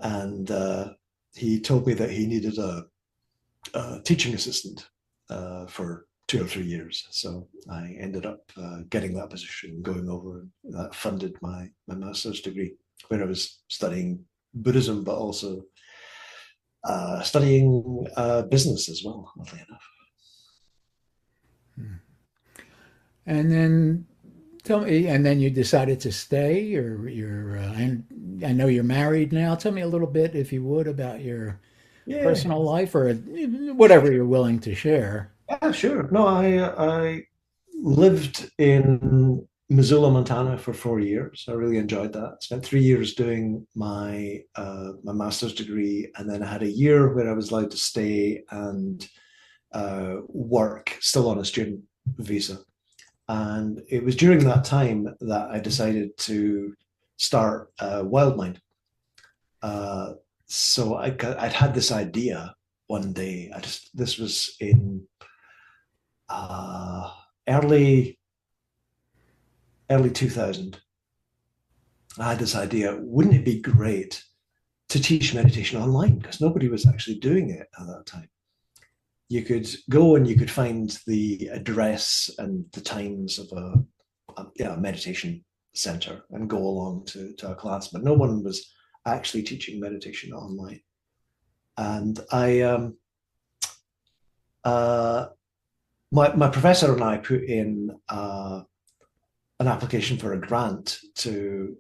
and he told me that he needed a teaching assistant for 2 or 3 years. So I ended up getting that position, going over, and that funded my master's degree, where I was studying Buddhism, but also studying business as well, oddly enough. And then tell me, and then you decided to stay, or I know you're married now. Tell me a little bit, if you would, about your personal life, or whatever you're willing to share. Yeah, sure. No, I lived in Missoula, Montana for 4 years. I really enjoyed that. Spent 3 years doing my master's degree, and then I had a year where I was allowed to stay and work, still on a student visa. And it was during that time that I decided to start Wildmind. So I'd had this idea one day. This was in early 2000. I had this idea, wouldn't it be great to teach meditation online? Because nobody was actually doing it at that time. You could go and you could find the address and the times of a meditation center and go along to a class, but no one was actually teaching meditation online. And my professor and I put in an application for a grant to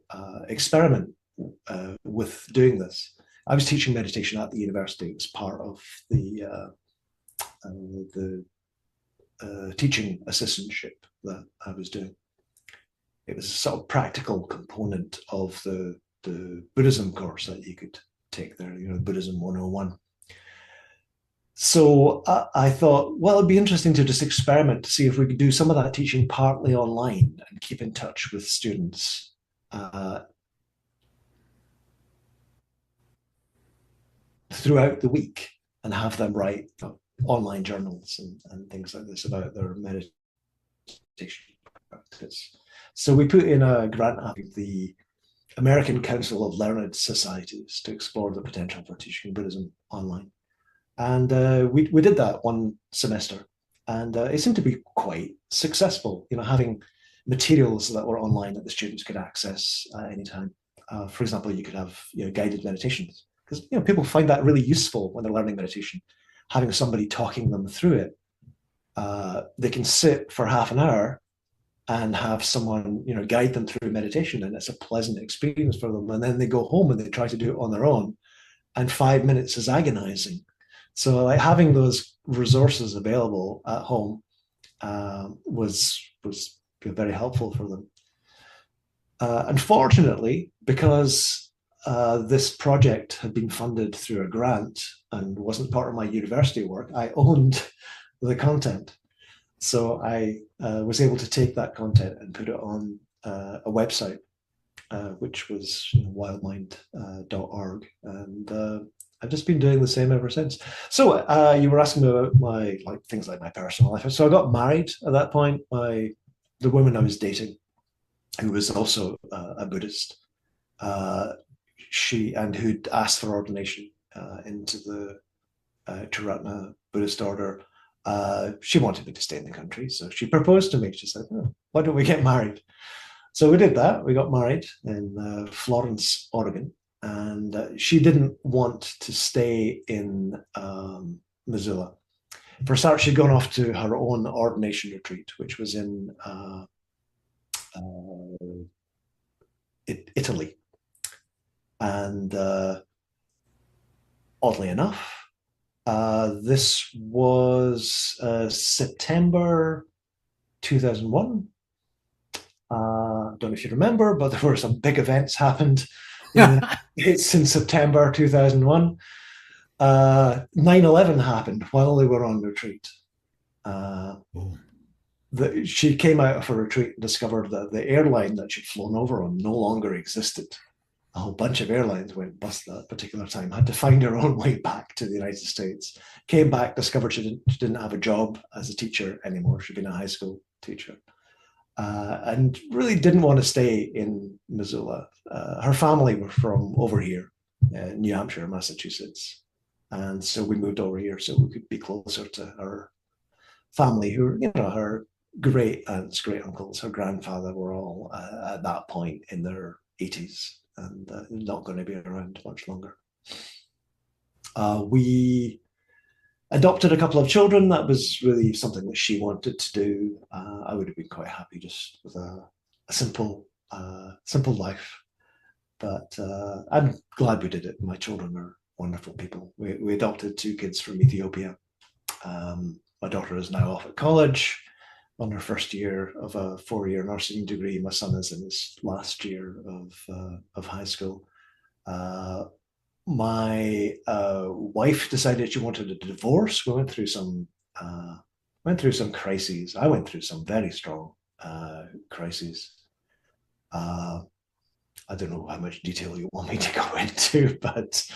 experiment with doing this. I was teaching meditation at the university. It was part of the teaching assistantship that I was doing. It was a sort of practical component of the Buddhism course that you could take there, Buddhism 101. So I thought, well, it'd be interesting to just experiment to see if we could do some of that teaching partly online and keep in touch with students throughout the week and have them write online journals and things like this about their meditation practice. So we put in a grant with the American Council of Learned Societies to explore the potential for teaching Buddhism online. And we did that one semester, and it seemed to be quite successful, having materials that were online that the students could access at any time. For example, you could have guided meditations, because people find that really useful when they're learning meditation, having somebody talking them through it. They can sit for half an hour and have someone guide them through meditation, and it's a pleasant experience for them. And then they go home and they try to do it on their own, and 5 minutes is agonizing. So like having those resources available at home was very helpful for them. Unfortunately, because this project had been funded through a grant and wasn't part of my university work, I owned the content. So I was able to take that content and put it on a website, which was wildmind.org. And I've just been doing the same ever since. So you were asking me about my things like my personal life. So I got married at that point. The woman I was dating, who was also a Buddhist, who'd asked for ordination into the Triratna Buddhist order. She wanted me to stay in the country, so she proposed to me. She said, "Why don't we get married?" So we did that. We got married in Florence, Oregon, and she didn't want to stay in Missoula. For a start, she'd gone off to her own ordination retreat, which was in Italy. And oddly enough, this was September 2001. Don't know if you remember, but there were some big events happened in September 2001. 9/11 happened while they were on retreat. She came out of her retreat and discovered that the airline that she'd flown over on no longer existed. A whole bunch of airlines went bust that particular time, had to find her own way back to the United States. Came back, discovered she didn't have a job as a teacher anymore. She'd been a high school teacher. And really didn't want to stay in Missoula. Her family were from over here, New Hampshire, Massachusetts. And so we moved over here so we could be closer to her family, who, her great aunts, great uncles, her grandfather were all at that point in their 80s and not going to be around much longer. We adopted a couple of children. That was really something that she wanted to do. I would have been quite happy just with a simple life. But I'm glad we did it. My children are wonderful people. We adopted 2 kids from Ethiopia. My daughter is now off at college on her first year of a 4-year nursing degree. My son is in his last year of high school. My wife decided she wanted a divorce. We went through some crises. I went through some very strong crises. I don't know how much detail you want me to go into, but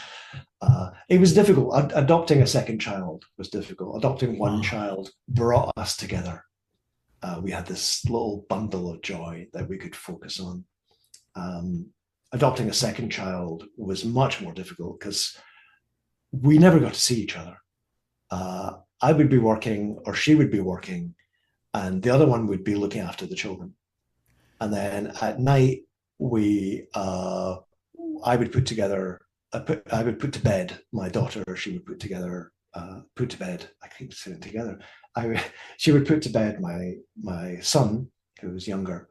it was difficult. Adopting a second child was difficult. Adopting one child brought us together. We had this little bundle of joy that we could focus on. Adopting a second child was much more difficult because we never got to see each other. I would be working or she would be working, and the other one would be looking after the children. And then at night, I would put to bed my daughter. She would put to bed. I keep saying together. She would put to bed my son, who was younger,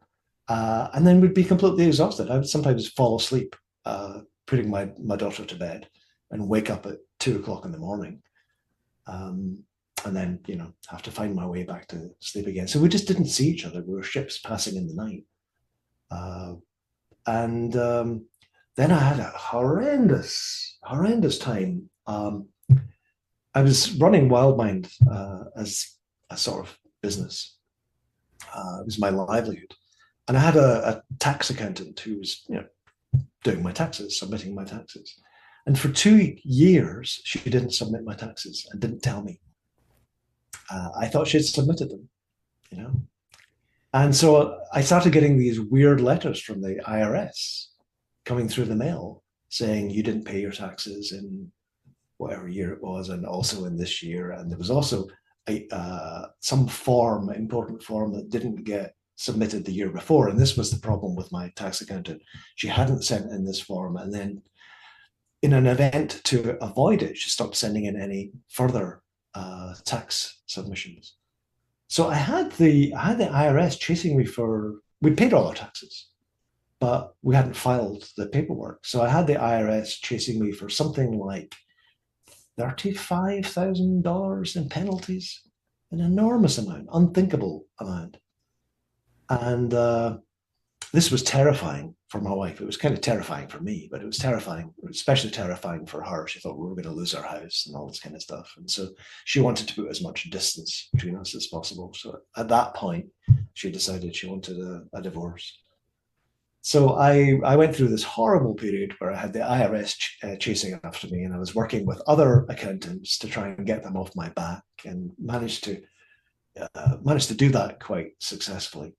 and then would be completely exhausted. I would sometimes fall asleep putting my daughter to bed, and wake up at 2:00 in the morning, and then have to find my way back to sleep again. So we just didn't see each other. We were ships passing in the night. And then I had a horrendous time. I was running Wildmind as a sort of business. It was my livelihood. And I had a tax accountant who was doing my taxes, submitting my taxes. And for 2 years, she didn't submit my taxes and didn't tell me. I thought she'd submitted them, you know. And so I started getting these weird letters from the IRS coming through the mail saying you didn't pay your taxes in whatever year it was, and also in this year. And there was also some form, important form, that didn't get submitted the year before. And this was the problem with my tax accountant. She hadn't sent in this form, and then in an event to avoid it, she stopped sending in any further tax submissions. So I had the IRS chasing me we'd paid all our taxes, but we hadn't filed the paperwork. So I had the IRS chasing me for something like $35,000 in penalties, an enormous amount, unthinkable amount. And this was terrifying for my wife. It was kind of terrifying for me, but it was terrifying, especially terrifying for her. She thought we were going to lose our house and all this kind of stuff. And so she wanted to put as much distance between us as possible. So at that point, she decided she wanted a divorce. So I went through this horrible period where I had the IRS chasing after me, and I was working with other accountants to try and get them off my back, and managed to do that quite successfully.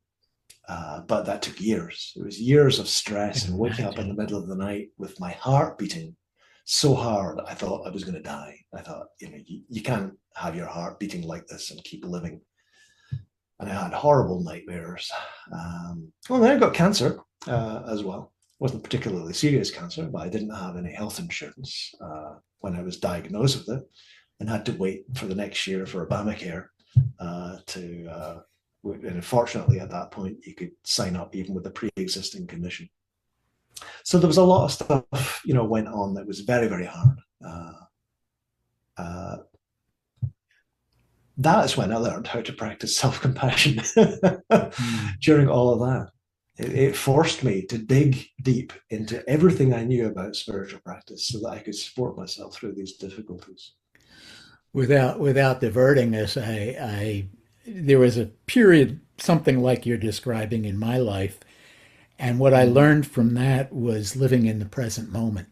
But that took years. It was years of stress and waking up in the middle of the night with my heart beating so hard, I thought I was going to die. I thought, you can't have your heart beating like this and keep living. And I had horrible nightmares. Then I got cancer as well. It wasn't particularly serious cancer, but I didn't have any health insurance when I was diagnosed with it, and had to wait for the next year for Obamacare and unfortunately, at that point, you could sign up even with a pre-existing condition. So there was a lot of stuff, went on that was very, very hard. That's when I learned how to practice self-compassion during all of that. It forced me to dig deep into everything I knew about spiritual practice so that I could support myself through these difficulties. Without diverting us, there was a period, something like you're describing, in my life, and what I learned from that was living in the present moment.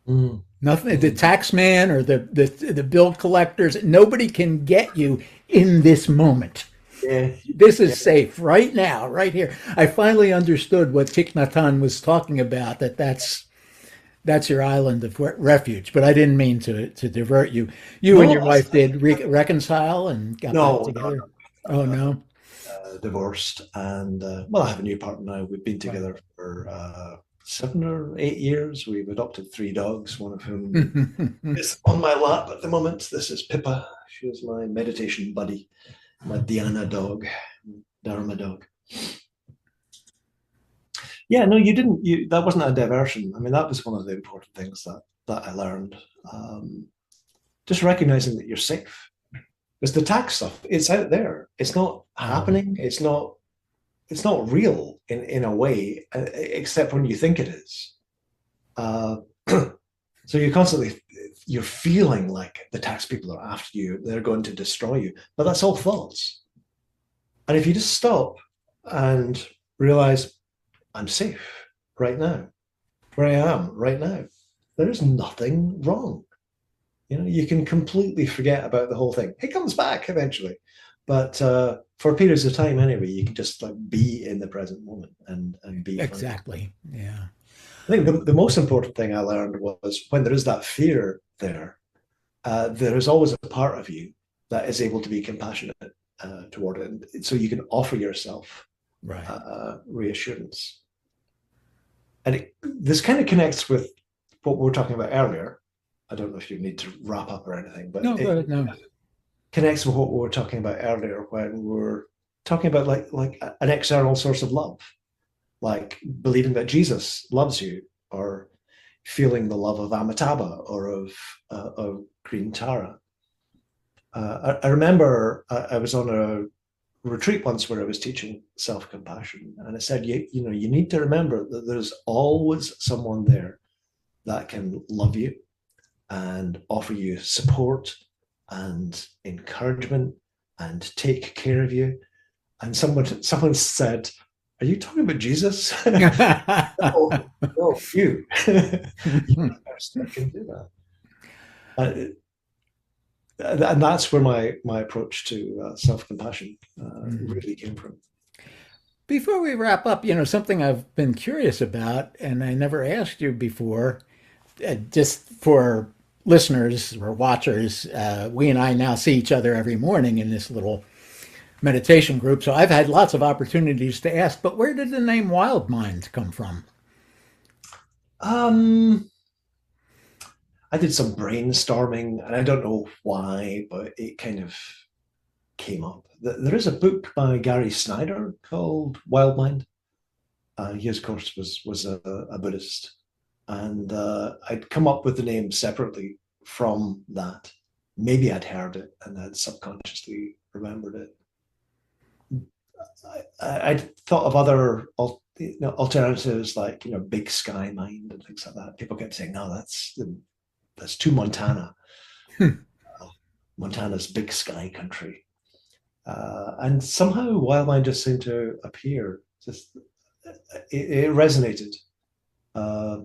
Nothing, the tax man or the bill collectors, nobody can get you in this moment. Yeah. This is safe right now, right here. I finally understood what Thich Nhat Hanh was talking about, that's your island of refuge. But I didn't mean to divert you. You and your wife did reconcile and got back together? No. Oh, no? Divorced. And, I have a new partner now. We've been together for 7 or 8 years. We've adopted 3 dogs, one of whom is on my lap at the moment. This is Pippa. She was my meditation buddy, my Dhyana dog, Dharma dog. Yeah, no, you didn't. That wasn't a diversion. I mean, that was one of the important things that I learned. Just recognizing that you're safe. Because the tax stuff, it's out there. It's not happening. It's not real in a way, except when you think it is. So you're feeling like the tax people are after you. They're going to destroy you. But that's all thoughts. And if you just stop and realize, I'm safe right now, where I am right now, there is nothing wrong. You can completely forget about the whole thing. It comes back eventually. But for periods of time anyway, you can just be in the present moment and be exactly. Fine. Yeah. I think the most important thing I learned was when there is that fear there is always a part of you that is able to be compassionate toward it. And so you can offer yourself reassurance. And this kind of connects with what we were talking about earlier. I don't know if you need to wrap up or anything, but no. Connects with what we were talking about earlier when we were talking about like an external source of love, like believing that Jesus loves you, or feeling the love of Amitabha or of Green Tara. I remember I was on a retreat once where I was teaching self-compassion, and I said, you need to remember that there's always someone there that can love you and offer you support and encouragement and take care of you. And someone said, "Are you talking about Jesus?" No, you. person that can do that. Uh, and that's where my approach to self-compassion Mhm. really came from. Before we wrap up, something I've been curious about, and I never asked you before, just for listeners or watchers, we and I now see each other every morning in this little meditation group. So I've had lots of opportunities to ask, but where did the name Wild Mind come from? Um, I did some brainstorming, and I don't know why, but it kind of came up. There is a book by Gary Snyder called Wild Mind. He, of course, was a Buddhist, and I'd come up with the name separately from that. Maybe I'd heard it and I'd subconsciously remembered it. I'd thought of other alternatives like Big Sky Mind and things like that. People kept saying, "No, that's too Montana. Montana's Big Sky country." And somehow Wildline just seemed to appear. Just it resonated. Uh,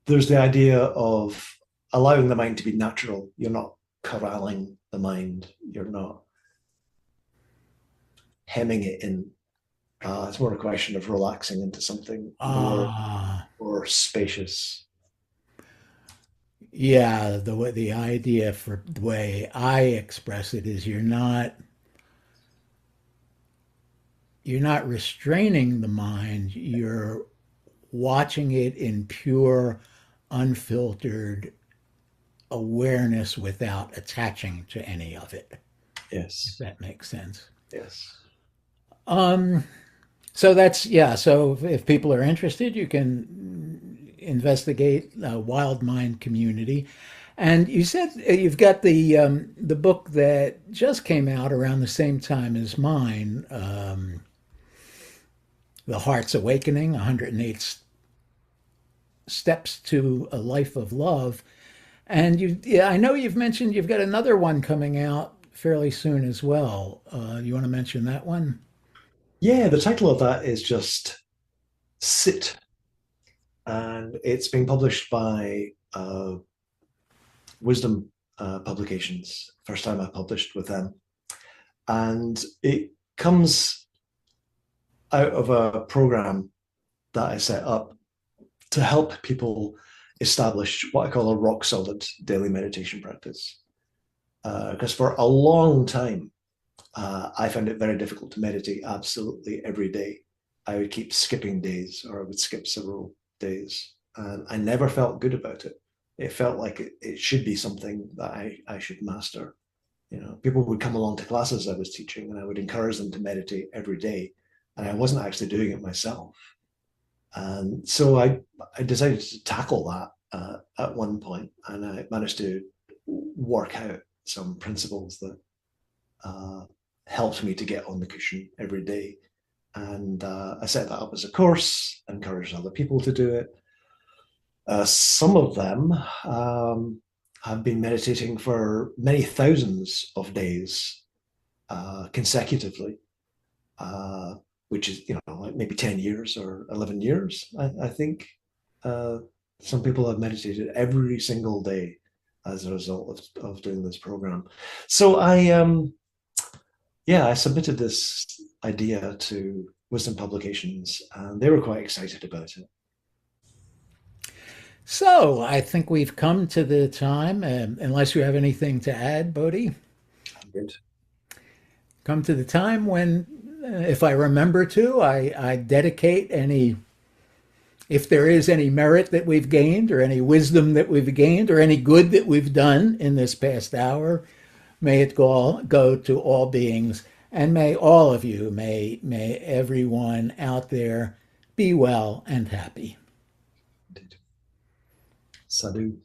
there's the idea of allowing the mind to be natural. You're not corralling the mind. You're not hemming it in. It's more a question of relaxing into something Ah, more spacious. yeah. The idea for the way I express it is you're not restraining the mind. You're watching it in pure, unfiltered awareness without attaching to any of it, if Yes, that makes sense. yes. Um, so that's, yeah. So if people are interested, you can investigate Wild Mind Community. And you said you've got the book that just came out around the same time as mine, The Heart's Awakening, 108 Steps to a Life of Love. And yeah, I know you've mentioned you've got another one coming out fairly soon as well. You want to mention that one? Yeah, the title of that is just Sit, and it's being published by Wisdom Publications. First time I published with them, and it comes out of a program that I set up to help people establish what I call a rock solid daily meditation practice. Because for a long time, I found it very difficult to meditate absolutely every day. I would keep skipping days, or I would skip several days, and I never felt good about it. It felt like it should be something that I should master. People would come along to classes I was teaching, and I would encourage them to meditate every day, and I wasn't actually doing it myself. And so I decided to tackle that at one point, and I managed to work out some principles that uh, helped me to get on the cushion every day. And I set that up as a course, encouraged other people to do it. Some of them have been meditating for many thousands of days consecutively, uh, which is, like maybe 10 years or 11 years, I think. Uh, some people have meditated every single day as a result of doing this program. So I submitted this idea to Wisdom Publications, and they were quite excited about it. So I think we've come to the time, unless you have anything to add, Bodhi, Good. come to the time when, if I remember to, I dedicate if there is any merit that we've gained or any wisdom that we've gained or any good that we've done in this past hour, may it go to all beings, and may all of you, may everyone out there be well and happy. Indeed. Sadhu.